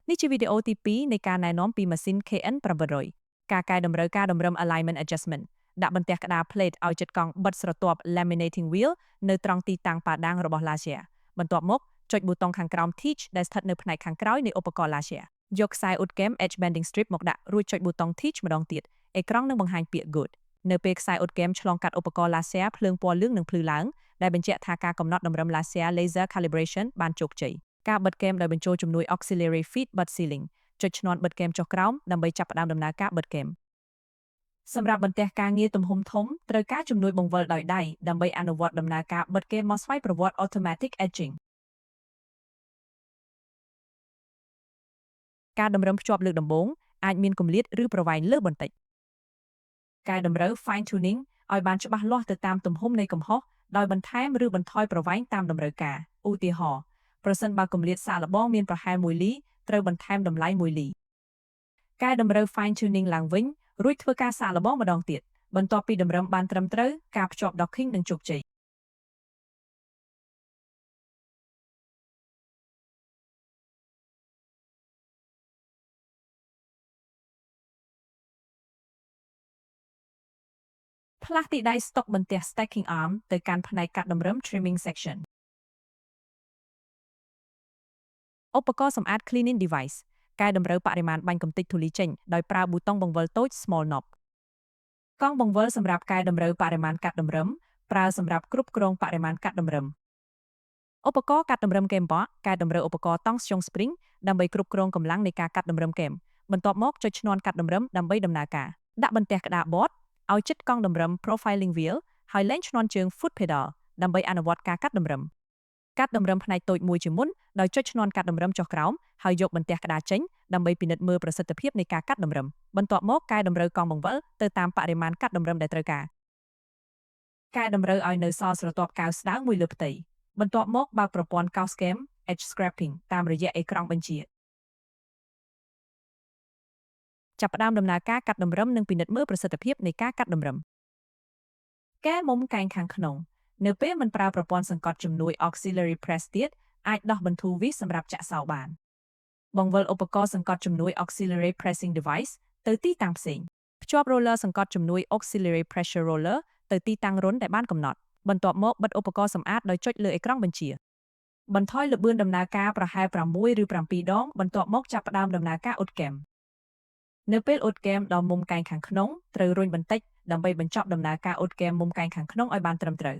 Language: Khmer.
នេះជាវីដេអូទី2នៃការណែនាំពីម៉ាស៊ីន KN800 ការកែតម្រូវការតម្រឹម alignment adjustment ដាក់បន្ទះក្តារ plate ឲ្យជិតកង់បិទស្រទាប់ laminating wheel នៅត្រង់ទីតាំងប៉ាដាំងរបស់ Lasia បន្ទាប់មកចុចប៊ូតុងខាងក្រោម Teach ដែលស្ថិតនៅផ្នែកខាងក្រោយនៃឧបករណ៍ Lasia យកខ្សែឧដគែម edge bending strip មកដាក់រួចចុចប៊ូតុង Teach ម្ដងទៀតអេក្រង់នឹងបង្ហាញពាក្យ Good នៅពេលខ្សែឧដគែមឆ្លងកាត់ឧបករណ៍ Lasia ភ្លើងពណ៌លឿងនឹងភ្លឺឡើងដែលបញ្ជាក់ថាការកំណត់តម្រឹម Lasia laser calibration បានជោគជ័យការបិទគែមដោយបញ្ចូលជំនួយ auxiliary feed butt sealing ចុចឈ្នាន់បិទគែមចុះក្រោមដើម្បីចាប់ផ្ដើមដំណើរការបិទគែមសម្រាប់បន្ទះការងារទំហំធំត្រូវការជំនួយបង្វិលដោយដៃដើម្បីអនុវត្តដំណើរការបិទគែមមកស្វ័យប្រវត្តិ automatic edging ការតម្រឹមភ្ជាប់លើកដំបូងអាចមានគម្លាតឬប្រវែងលើសបន្តិចកែតម្រូវ fine tuning ឲ្យបានច្បាស់លាស់ទៅតាមទំហំនៃកំហុសដោយបន្ថែមឬបន្ថយប្រវែងតាមតម្រូវការឧទាហរណ៍ប្រសិនបើគម្លាតសាកល្បងមានប្រហែល1លីត្រូវបន្ថែមតម្លៃ1លីកែតម្រូវ fine tuning ឡើងវិញរួចធ្វើការសាកល្បងម្ដងទៀតបន្ទាប់ពីតម្រឹមបានត្រឹមត្រូវការភ្ជាប់ docking នឹងជោគជ័យផ្លាស់ទីដៃស្តុកបន្ទះ stacking arm ទៅកាន់ផ្នែកកាត់តម្រឹម trimming section ឧបករណ៍សម្អាត cleaning device កែតម្រូវបរិមាណបាញ់កម្ទេចធូលីចេញដោយប្រើប៊ូតុងបង្វិលតូច small knob កង់បង្វិលសម្រាប់កែតម្រូវបរិមាណកាត់តម្រឹមប្រើសម្រាប់គ្រប់គ្រងបរិមាណកាត់តម្រឹមឧបករណ៍កាត់តម្រឹមគែមបកកែតម្រូវឧបករណ៍តង់ស្យុង spring ដើម្បីគ្រប់គ្រងកម្លាំងនៃការកាត់តម្រឹមគែមបន្ទាប់មកចុចឈ្នាន់កាត់តម្រឹមដើម្បីដំណើរការដាក់បន្ទះក្តារបតឲ្យជិតកង់តម្រឹម profiling wheel ហើយលែងឈ្នាន់ជើង foot pedal ដើម្បីអនុវត្តការកាត់តម្រឹមកាត់តម្រឹមផ្នែកតូចមួយជាមុនដោយចុចឈ្នាន់កាត់តម្រឹមចុះក្រោមហើយយកបន្ទះក្តារចេញដើម្បីពិនិត្យមើលប្រសិទ្ធភាពនៃការកាត់តម្រឹមបន្ទាប់មកកែតម្រូវកង់បង្វិលទៅតាមបរិមាណកាត់តម្រឹមដែលត្រូវការកែតម្រូវឲ្យនៅសល់ស្រទាប់កៅស្ដើងមួយលើផ្ទៃបន្ទាប់មកបើកប្រព័ន្ធកោសគែម edge scraping តាមរយៈអេក្រង់បញ្ជាចាប់ផ្ដើមដំណើរការកាត់តម្រឹមនិងពិនិត្យមើលប្រសិទ្ធភាពនៃការកាត់តម្រឹមកែមុំកែងខាងក្នុងនៅពេលមិនប្រើប្រព័ន្ធសង្កត់ជំនួយ auxiliary press ទៀតអាចដោះបន្ធូរវាសម្រាប់ចាក់សោបានបង្វិលឧបករណ៍សង្កត់ជំនួយ auxiliary pressing device ទៅទីតាំងផ្សេងភ្ជាប់ roller សង្កត់ជំនួយ auxiliary pressure roller ទៅទីតាំងរុនដែលបានកំណត់បន្ទាប់មកបិទឧបករណ៍សម្អាតដោយចុចលើអេក្រង់បញ្ជាបន្ថយល្បឿនដំណើរការប្រហែល6ឬ7ដងបន្ទាប់មកចាប់ផ្ដើមដំណើរការឧដគែមនៅពេលឧដគែមដល់មុំកែងខាងក្នុងត្រូវរុញបន្តិចដើម្បីបញ្ចប់ដំណើរការឧដគែមមុំកែងខាងក្នុងឲ្យបានត្រឹមត្រូវ